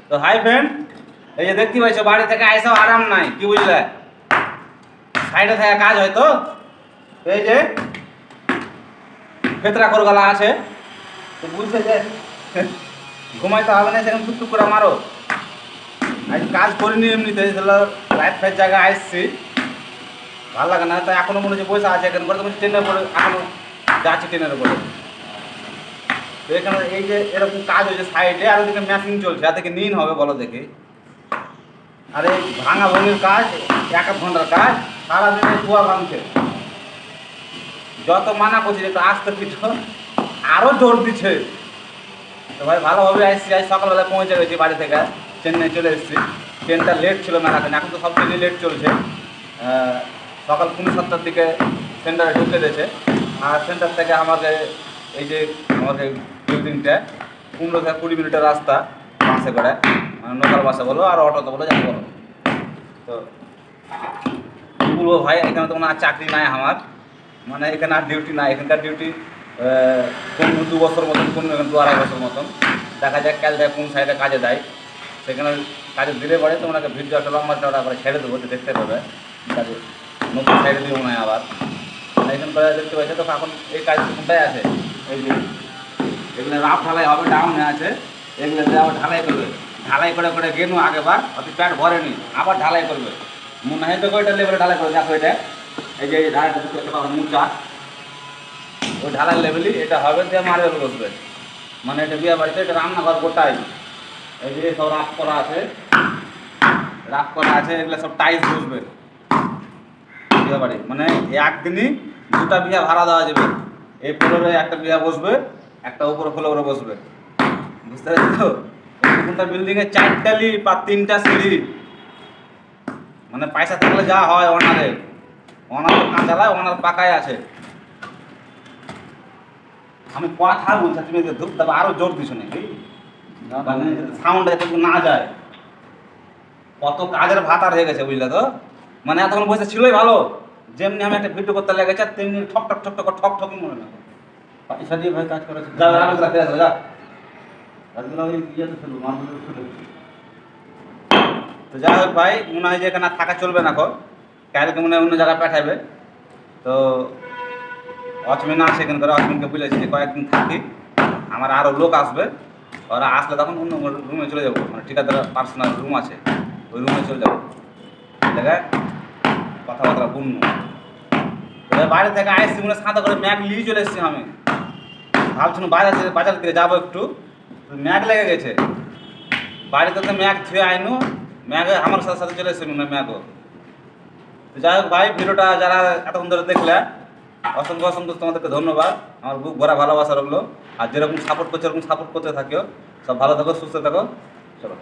তো hi friend, এই যে দেখতে পাইছো বাড়ি থেকে আইসাও আরাম নাই, কি বুঝলে? সাইডে থেকে কাজ হয়তো এই যে ফেতরা খোরগলা আছে, তো বুঝছে যে ঘুমাইতে হবে না, সেখানে টুকটুক করে মারো। আজ কাজ করিনি এমনিতে, রাইট ফাইট জায়গায় আসছি, ভালো লাগে না। তাই এখনো মনে হচ্ছে পয়সা আছে এখানে করে, তুমি ট্রেনের উপরে এখনো যাচ্ছি ট্রেনের উপরে। তো এখানে এই যে এরকম কাজ হয়েছে সাইডে, আর ওদিকে ম্যাচিং চলছে, আর থেকে নিন হবে বলো দেখি। আর এই ভাঙা ভঙ্গির কাজ, 1-1 ঘন্টার কাজ, সারাদিনে কুয়া ভাঙছে। যত মানা করছি একটু আসতে পিঠো, আরও জোর দিচ্ছে। তো ভাই ভালোভাবে আসছি, আজ সকালবেলা পৌঁছে গেছি বাড়ি থেকে, চেন্নাই চলে এসেছি। ট্রেনটা লেট ছিল মেলাখানে, এখন তো সব ট্রেনই লেট চলছে। সকাল 7:30টার দিকে সেন্টারে ঢুকে দিয়েছে। আর সেন্টার থেকে আমাকে এই যে আমাদের বিল্ডিংটা 15 থেকে 20 মিনিটের রাস্তা বাসে করে, মানে লোকাল বাসে বলো আর অটোতে বলো, যাই বলো। তো কী বলবো ভাই, এখানে তো আর চাকরি নাই আমার, মানে এখানে আর ডিউটি নাই। এখানকার ডিউটি কোন 2 বছর মতন, কোন 2-2.5 বছর মতন। দেখা যাক কাল কোন সাইডে কাজে দেয়, সেখানে কাজে দিলে পরে তোমাকে ভিডিও একটা লম্বা চড়া করে ছেড়ে দেবো, দেখতে পাবে কাজে। নতুন সাইডে দিব না আবার, এখানে করে দেখতে পাচ্ছি। তো এখন এই কাজ কোনটাই আছে, এই যে এগুলো রাফ ঢালাই হবে, ডাউনে আছে, এগুলো আবার ঢালাই করবে। ঢালাই করে করে গেনু আগেবার অতি প্যাট ভরেনি, আবার ঢালাই করবে। মনে হয় তো ওইটা লেভেলে ঢালাই করে, দেখো এটা এই যে ঢালাইটা মুচা, ওই ঢালাই লেভেলই এটা হবে, দিয়ে মার্বেল বসবে। মানে এটা বিয়ে বাড়িতে এটা রান্নাঘর গোটাই, এই যে সব রাফ করা আছে, এগুলো সব টাইলস বসবে বিয়ে বাড়ি। মানে একদিনই 2টা বিয়া ভাড়া দেওয়া যাবে। এই ফ্লোরে একটা বিয়া বসবে, একটা উপরে ফ্লোরে বসবে, বুঝতে পারছি তো? কোনটা বিল্ডিংয়ে 4টা লিফট আর 3টা সিঁড়ি। মানে পয়সা থাকলে যা হয়, ওনার দোকান চালায়, ওনার পাকায় আছে। আমি কথা বলছি, তুমি ধূপ দেবো আরো জোর দিছো নাকি, মানে সাউন্ডটা যাতে না যায়। কত কাজের ভাতার হয়ে গেছে, বুঝলে তো? মানে এতক্ষণ বসে ছিলই ভালো, যেমনি আমি একটা ভিডিও করতে লেগেছে তেমনি ঠক ঠক মনে না। পয়সা দিয়ে ভাই কাজ করেছে, যা যা তো যাই হোক ভাই, মনে হয় যে এখানে থাকা চলবে না, কালকে মনে হয় অন্য জায়গায় পাঠাবে। তো অচমিন আছে এখানে করে, অচমিনকে বলেছি যে কয়েকদিন থাকি, আমার আরও লোক আসবে, ওরা আসলে তখন অন্য রুমে চলে যাবো। মানে ঠিকাদার পার্সোনাল রুম আছে, ওই রুমে চলে যাবো। জায়গায় কথাবার্তা পূর্ণ। বাইরে থেকে আসছি, মনে সাঁতা করে ম্যাগ নিয়ে চলে এসেছি। আমি ভাবছিলাম বাজার থেকে যাবো একটু, ম্যাগ লেগে গেছে। বাড়িতে তো ম্যাগ ছুঁয়ে আইনু, ম্যাগে আমার সাথে সাথে চলে এসেছি মনে ম্যাগও। তো যাই হোক ভাই, ভিডিওটা যারা এতক্ষণ ধরে দেখলে অসংখ্য অসংখ্য তোমাদেরকে ধন্যবাদ। আমার বুক ভরা ভালোবাসা রাখলো, আর যেরকম সাপোর্ট করছে এরকম সাপোর্ট করতে থাকিও। সব ভালো থাকো, সুস্থ থাকো, চলো।